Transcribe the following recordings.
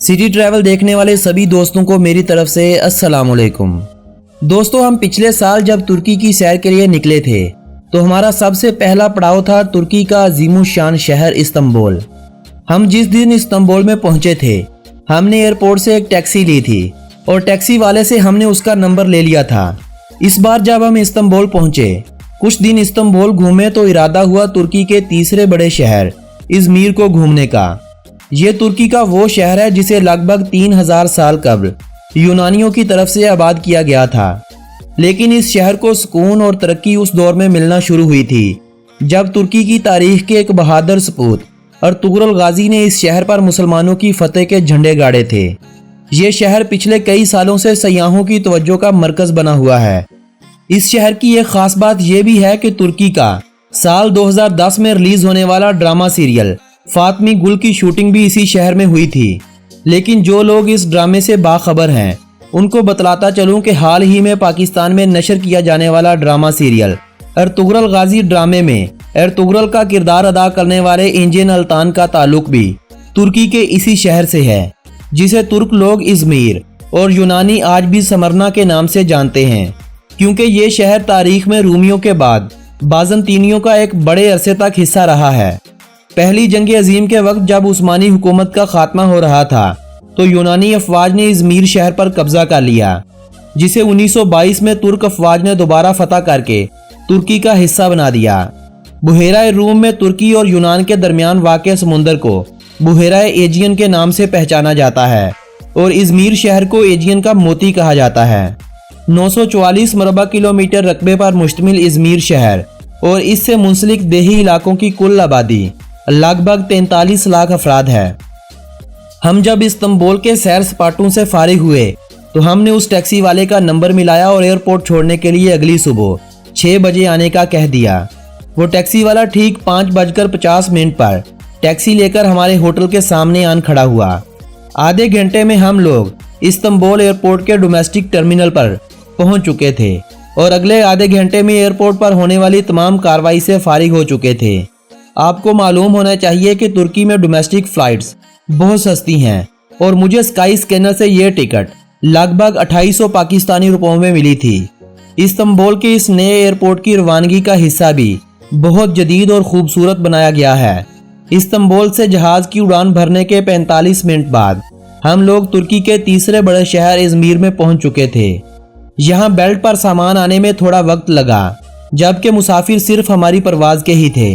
City travel देखने वाले सभी दोस्तों को मेरी तरफ से अस्सलाम वालेकुम। दोस्तों, हम पिछले साल जब तुर्की की सैर के लिए निकले थे तो हमारा सबसे पहला पड़ाव था तुर्की का अजीमुशान शहर इस्तांबुल। हम जिस दिन इस्तांबुल में पहुंचे थे हमने एयरपोर्ट से एक टैक्सी ली थी और टैक्सी वाले से हमने उसका नंबर ले लिया था। इस बार जब हम इस्तांबुल पहुंचे, कुछ दिन इस्तांबुल घूमे तो इरादा हुआ तुर्की के तीसरे बड़े शहर इज़मीर को घूमने का। ये तुर्की का वो शहर है जिसे लगभग 3000 साल कबल यूनानियों की तरफ से आबाद किया गया था। लेकिन इस शहर को सुकून और तरक्की उस दौर में मिलना शुरू हुई थी जब तुर्की की तारीख के एक बहादुर सपूत अर्तुगरुल गाजी ने इस शहर पर मुसलमानों की फतेह के झंडे गाड़े थे। ये शहर पिछले कई सालों से सयाहों की तवज्जो का मरकज बना हुआ है। इस शहर की एक खास बात यह भी है कि तुर्की का साल 2010 में रिलीज होने वाला ड्रामा सीरियल फातमी गुल की शूटिंग भी इसी शहर में हुई थी। लेकिन जो लोग इस ड्रामे से बाखबर हैं उनको बतलाता चलूं कि हाल ही में पाकिस्तान में नशर किया जाने वाला ड्रामा सीरियल अर्तुगरुल गाजी ड्रामे में अर्तुगरुल का किरदार अदा करने वाले इंजन अल्तान का ताल्लुक भी तुर्की के इसी शहर से है, जिसे तुर्क लोग इज़मीर और यूनानी आज भी समरना के नाम से जानते हैं, क्योंकि ये शहर तारीख में रूमियों के बाद बाज़ंतीनियों का एक बड़े अरसे तक हिस्सा रहा है। पहली जंग अजीम के वक्त जब उस्मानी हुकूमत का खात्मा हो रहा था तो यूनानी अफवाज ने इज़मीर शहर पर कब्जा कर लिया, जिसे 1922 में तुर्क अफवाज ने दोबारा फतह करके तुर्की का हिस्सा बना दिया। बुहेरा रूम में तुर्की और यूनान के दरमियान वाक़ समुंदर को बुहेरा एजियन के नाम से पहचाना जाता है और इज़मीर शहर को एजियन का मोती कहा जाता है। 944 मरबा किलोमीटर रकबे पर मुश्तमिल इज़मीर शहर और इससे मुंसलिक देही इलाकों की कुल आबादी लगभग 43 लाख अफराद है। हम जब इस्तांबुल के सैर सपाटों से फारिग हुए तो हमने उस टैक्सी वाले का नंबर मिलाया और एयरपोर्ट छोड़ने के लिए अगली सुबह 6 बजे आने का कह दिया। वो टैक्सी वाला ठीक 5:50 पर टैक्सी लेकर हमारे होटल के सामने आन खड़ा हुआ। आधे घंटे में हम लोग इस्तांबुल एयरपोर्ट के डोमेस्टिक टर्मिनल पर पहुंच चुके थे और अगले आधे घंटे में एयरपोर्ट पर होने वाली तमाम कार्रवाई से फारिग हो चुके थे। आपको मालूम होना चाहिए कि तुर्की में डोमेस्टिक फ्लाइट्स बहुत सस्ती हैं और मुझे स्काई स्कैनर से ये टिकट लगभग 2800 पाकिस्तानी रुपयों में मिली थी। इस्तांबुल के इस नए एयरपोर्ट की रवानगी का हिस्सा भी बहुत जदीद और खूबसूरत बनाया गया है। इस्तांबुल से जहाज की उड़ान भरने के 45 मिनट बाद हम लोग तुर्की के तीसरे बड़े शहर इज़मीर में पहुंच चुके थे। यहाँ बेल्ट पर सामान आने में थोड़ा वक्त लगा, जबकि मुसाफिर सिर्फ हमारी परवाज के ही थे।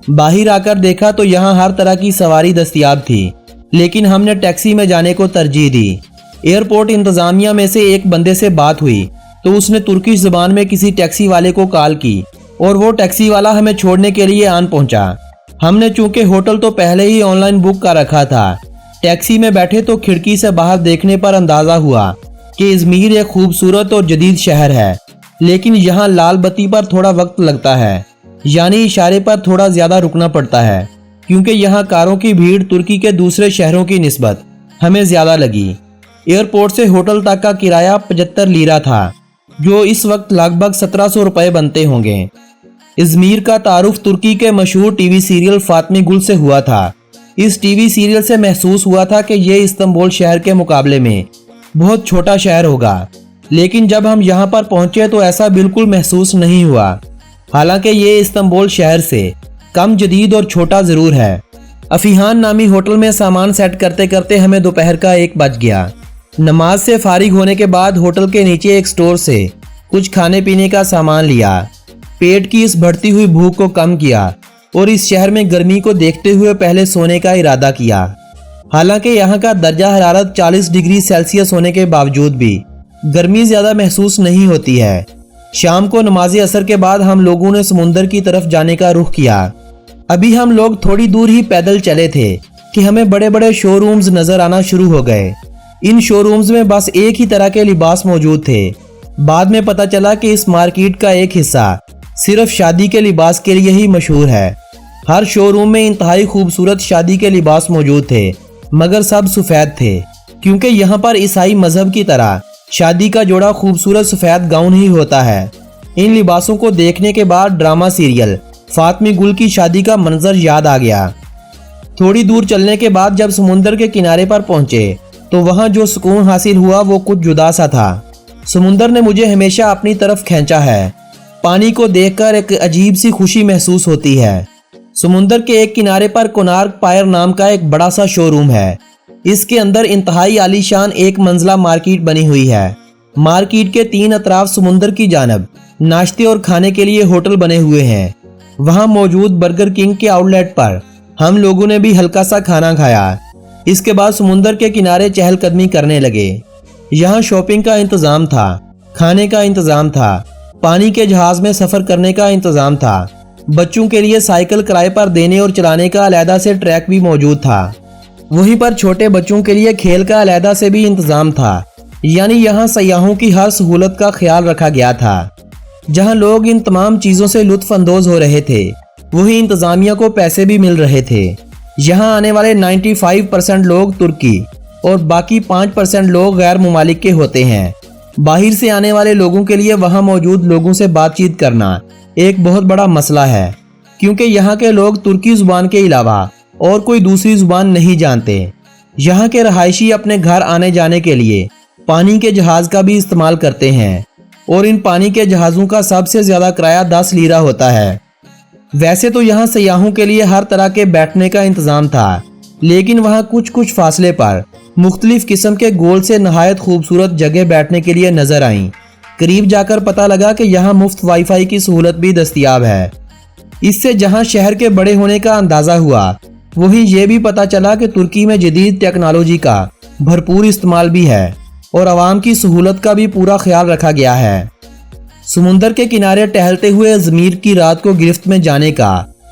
बाहर आकर देखा तो यहाँ हर तरह की सवारी दस्तयाब थी, लेकिन हमने टैक्सी में जाने को तरजीह दी। एयरपोर्ट इंतजामिया में से एक बंदे से बात हुई तो उसने तुर्किश ज़बान में किसी टैक्सी वाले को कॉल की और वो टैक्सी वाला हमें छोड़ने के लिए आन पहुंचा। हमने चूंकि होटल तो पहले ही ऑनलाइन बुक कर रखा था, टैक्सी में बैठे तो खिड़की से बाहर देखने पर अंदाजा हुआ कि इज़मीर एक खूबसूरत और जदीद शहर है, लेकिन यहाँ लाल बत्ती पर थोड़ा वक्त लगता है, यानी इशारे पर थोड़ा ज्यादा रुकना पड़ता है, क्योंकि यहाँ कारों की भीड़ तुर्की के दूसरे शहरों की निस्बत हमें ज्यादा लगी। एयरपोर्ट से होटल तक का किराया 75 लीरा था, जो इस वक्त लगभग 1700 रुपए बनते होंगे। इज़मीर का तारुफ तुर्की के मशहूर टीवी सीरियल फातमी गुल से हुआ था। इस टीवी सीरियल से महसूस हुआ था कि ये इस्तांबुल शहर के मुकाबले में बहुत छोटा शहर होगा, लेकिन जब हम यहाँ पर पहुंचे तो ऐसा बिल्कुल महसूस नहीं हुआ। हालांकि ये इस्तांबुल शहर से कम जदीद और छोटा जरूर है। अफीहान नामी होटल में सामान सेट करते करते हमें दोपहर का 1 बज गया। नमाज से फारिग होने के बाद होटल के नीचे एक स्टोर से कुछ खाने पीने का सामान लिया, पेट की इस बढ़ती हुई भूख को कम किया और इस शहर में गर्मी को देखते हुए पहले सोने का इरादा किया। हालांकि यहाँ का दर्जा हरारत 40 डिग्री सेल्सियस होने के बावजूद भी गर्मी ज्यादा महसूस नहीं होती है। शाम को नमाज असर के बाद हम लोगों ने समुंदर की तरफ जाने का रुख किया। अभी हम लोग थोड़ी दूर ही पैदल चले थे कि हमें बड़े बड़े शोरूम्स नजर आना शुरू हो गए। इन शोरूम्स में बस एक ही तरह के लिबास मौजूद थे। बाद में पता चला कि इस मार्केट का एक हिस्सा सिर्फ शादी के लिबास के लिए ही मशहूर है। हर शोरूम में इंतहाई खूबसूरत शादी के लिबास मौजूद थे, मगर सब सफेद थे, क्योंकि यहाँ पर ईसाई मजहब की तरह शादी का जोड़ा खूबसूरत सफेद गाउन ही होता है। इन लिबासों को देखने के बाद ड्रामा सीरियल फातमी गुल की शादी का मंजर याद आ गया। थोड़ी दूर चलने के बाद जब समुंदर के किनारे पर पहुंचे तो वहाँ जो सुकून हासिल हुआ वो कुछ जुदा सा था। समुंदर ने मुझे हमेशा अपनी तरफ खींचा है। पानी को देखकर एक अजीब सी खुशी महसूस होती है। समुंदर के एक किनारे पर कोणार्क पायर नाम का एक बड़ा सा शोरूम है। इसके अंदर इंतहाई आलीशान एक मंजिला मार्केट बनी हुई है। मार्केट के 3 अतराफ समुंदर की जानब नाश्ते और खाने के लिए होटल बने हुए हैं। वहां मौजूद बर्गर किंग के आउटलेट पर हम लोगों ने भी हल्का सा खाना खाया। इसके बाद समुंदर के किनारे चहलकदमी करने लगे। यहाँ शॉपिंग का इंतजाम था, खाने का इंतजाम था, पानी के जहाज में सफर करने का इंतजाम था। बच्चों के लिए साइकिल किराए पर देने और चलाने का अलहदा से ट्रैक भी मौजूद था। वहीं पर छोटे बच्चों के लिए खेल का अलहदा से भी इंतजाम था। यानी यहाँ सयाहों की हर सहूलत का ख्याल रखा गया था। जहाँ लोग इन तमाम चीजों से लुत्फ अंदोज हो रहे थे, वही इंतजामिया को पैसे भी मिल रहे थे। यहाँ आने वाले 95% लोग तुर्की और बाकी 5% लोग गैर मुमालिक के होते हैं। बाहर से आने वाले लोगों के लिए वहाँ मौजूद लोगों से बातचीत करना एक बहुत बड़ा मसला है, क्योंकि यहाँ के लोग तुर्की जुबान के अलावा और कोई दूसरी जुबान नहीं जानते। यहाँ के रहायशी अपने घर आने जाने के लिए पानी के जहाज का भी इस्तेमाल करते हैं और इन पानी के जहाज़ों का सबसे ज्यादा किराया 10 लीरा होता है। वैसे तो यहाँ सयाहों के लिए हर तरह के बैठने का इंतजाम था, लेकिन वहाँ कुछ फासले पर मुख्तलिफ किस्म के गोल से नहायत खूबसूरत जगह बैठने के लिए नजर आईं। करीब जाकर पता लगा कि यहाँ मुफ्त वाईफाई की सहूलत भी दस्तयाब है। इससे जहाँ शहर के बड़े होने का अंदाजा हुआ, वहीं ये भी पता चला कि तुर्की में जदीद टेक्नोलॉजी का भरपूर इस्तेमाल भी है और आवाम की सहूलत का भी पूरा ख्याल रखा गया है। समुंदर के किनारे टहलते हुए अजमीर की रात को गिरफ्त में जाने का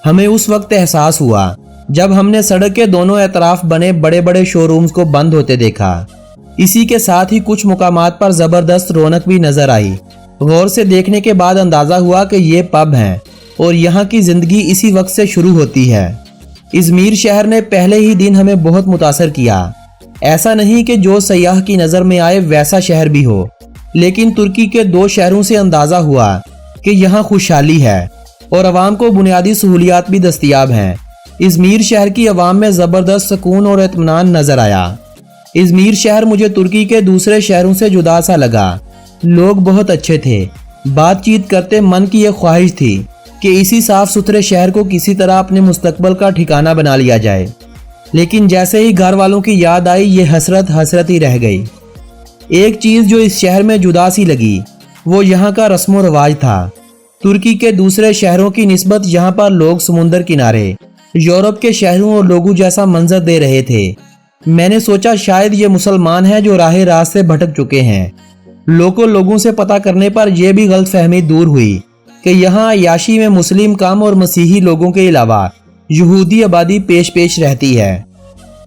हमें उस वक्त एहसास हुआ जब हमने सड़क के दोनों एतराफ बने बड़े बड़े शोरूम्स को बंद होते देखा। इसी के साथ ही कुछ मुकामात पर जबरदस्त रौनक भी नजर आई। गौर से देखने के बाद अंदाजा हुआ कि ये पब हैं और यहाँ की जिंदगी इसी वक्त से शुरू होती है। इजमीर शहर ने पहले ही दिन हमें बहुत मुतासर किया। ऐसा नहीं कि जो सयाह की नजर में आए वैसा शहर भी हो, लेकिन तुर्की के 2 शहरों से अंदाजा हुआ कि यहाँ खुशहाली है और आवाम को बुनियादी सहूलियात भी दस्तयाब हैं। इजमीर शहर की आवाम में जबरदस्त सुकून और इत्मीनान नजर आया। इजमीर शहर मुझे तुर्की के दूसरे शहरों से जुदा सा लगा। लोग बहुत अच्छे थे। बातचीत करते मन की यह ख्वाहिश थी कि इसी साफ सुथरे शहर को किसी तरह अपने मुस्तकबल का ठिकाना बना लिया जाए, लेकिन जैसे ही घर वालों की याद आई ये हसरत ही रह गई। एक चीज जो इस शहर में जुदा सी लगी वो यहाँ का रस्म रवाज था। तुर्की के दूसरे शहरों की निस्बत यहाँ पर लोग समुंदर किनारे यूरोप के शहरों और लोगों जैसा मंजर दे रहे थे। मैंने सोचा शायद ये मुसलमान हैं जो राह रास्त से भटक चुके हैं। लोगों से पता करने पर यह भी गलतफहमी दूर हुई कि यहाँ अय्याशी में मुस्लिम कम और मसीही लोगों के अलावा यहूदी आबादी पेश रहती है,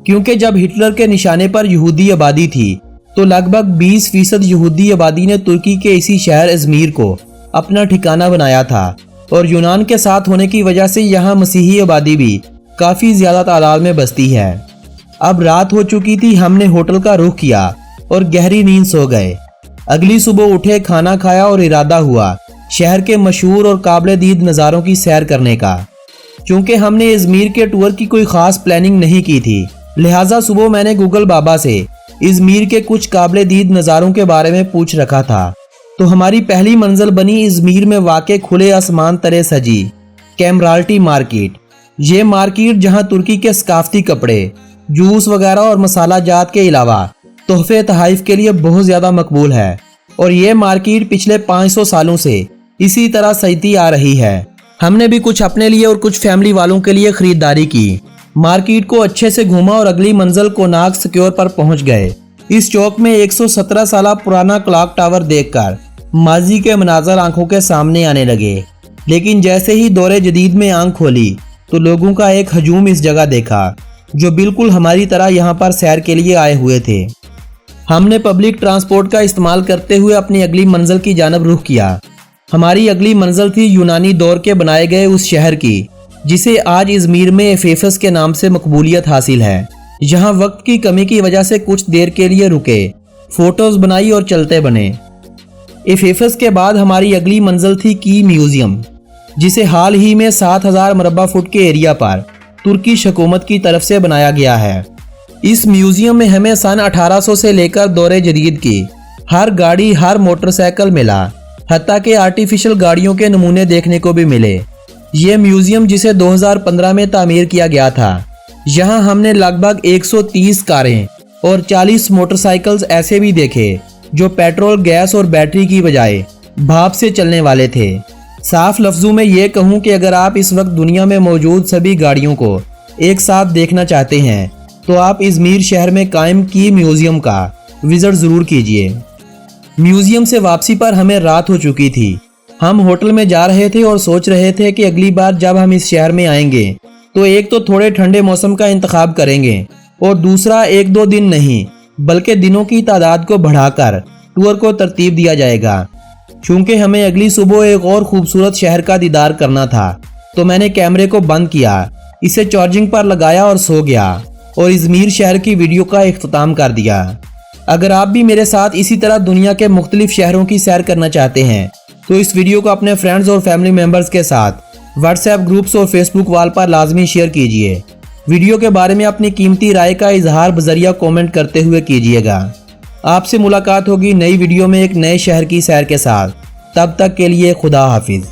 क्योंकि जब हिटलर के निशाने पर यहूदी आबादी थी तो लगभग 20% यहूदी आबादी ने तुर्की के इसी शहर अजमीर को अपना ठिकाना बनाया था और यूनान के साथ होने की वजह से यहाँ मसीही आबादी भी काफी ज्यादा तादाद में बसती है। अब रात हो चुकी थी। हमने होटल का रुख किया और गहरी नींद सो गए। अगली सुबह उठे, खाना खाया और इरादा हुआ शहर के मशहूर और काबिल दीद नज़ारों की सैर करने का। चूंकि हमने इजमीर के टूर की कोई खास प्लानिंग नहीं की थी, लिहाजा सुबह मैंने गूगल बाबा से इजमीर के कुछ काबिल दीद नज़ारों के बारे में पूछ रखा था। तो हमारी पहली मंजिल बनी इजमीर में वाक़े खुले आसमान तले सजी कैमराल्टी मार्केट। ये मार्केट जहां तुर्की के सकाफती कपड़े, जूस वगैरह और मसाला जात के अलावा तोहफे तहाइफ के लिए बहुत ज्यादा मकबूल है और ये मार्केट पिछले 500 सालों से इसी तरह सजती आ रही है। हमने भी कुछ अपने लिए और कुछ फैमिली वालों के लिए खरीदारी की। मार्केट को अच्छे से घूमा और अगली मंजिल कोणार्क स्क्वायर पर पहुंच गए। इस चौक में 117 साल पुराना क्लॉक टावर देखकर माजी के मनाजर आंखों के सामने आने लगे, लेकिन जैसे ही दौरे जदीद में आंख खोली तो लोगों का एक हजूम इस जगह देखा जो बिल्कुल हमारी तरह यहाँ पर सैर के लिए आए हुए थे। हमने पब्लिक ट्रांसपोर्ट का इस्तेमाल करते हुए अपनी अगली मंजिल की जानब रुख किया। हमारी अगली मंजिल थी यूनानी दौर के बनाए गए उस शहर की जिसे आज इजमीर में एफेसस के नाम से मकबूलियत हासिल है। यहाँ वक्त की कमी की वजह से कुछ देर के लिए रुके, फोटोज बनाई और चलते बने। एफेसस के बाद हमारी अगली मंजिल थी की म्यूजियम, जिसे हाल ही में 7000 मरबा फुट के एरिया पर तुर्की हुकूमत की तरफ से बनाया गया है। इस म्यूजियम में हमें सन 1800 से लेकर दौरे जदीद की हर गाड़ी, हर मोटरसाइकिल मिला, हत्ता कि आर्टिफिशियल गाड़ियों के नमूने देखने को भी मिले। ये म्यूजियम जिसे 2015 में तामीर किया गया था, यहाँ हमने लगभग 130 कारें और 40 मोटरसाइकिल्स ऐसे भी देखे जो पेट्रोल, गैस और बैटरी की बजाय भाप से चलने वाले थे। साफ लफ्जों में ये कहूँ कि अगर आप इस वक्त दुनिया में मौजूद सभी गाड़ियों को एक साथ देखना चाहते हैं तो आप इजमीर शहर में कायम की म्यूजियम का विजिट ज़रूर कीजिए। म्यूजियम से वापसी पर हमें रात हो चुकी थी। हम होटल में जा रहे थे और सोच रहे थे कि अगली बार जब हम इस शहर में आएंगे तो एक तो थोड़े ठंडे मौसम का इंतखाब करेंगे और दूसरा 1-2 दिन नहीं बल्कि दिनों की तादाद को बढ़ाकर टूर को तरतीब दिया जाएगा। चूंकि हमें अगली सुबह एक और खूबसूरत शहर का दीदार करना था तो मैंने कैमरे को बंद किया, इसे चार्जिंग पर लगाया और सो गया और इजमीर शहर की वीडियो का इख्तिताम कर दिया। अगर आप भी मेरे साथ इसी तरह दुनिया के मुख्तलिफ शहरों की सैर करना चाहते हैं तो इस वीडियो को अपने फ्रेंड्स और फैमिली मेम्बर्स के साथ व्हाट्सएप ग्रुप्स और फेसबुक वॉल पर लाजमी शेयर कीजिए। वीडियो के बारे में अपनी कीमती राय का इजहार बजरिया कमेंट करते हुए कीजिएगा। आपसे मुलाकात होगी नई वीडियो में एक नए शहर की सैर के साथ। तब तक के लिए खुदा हाफिज।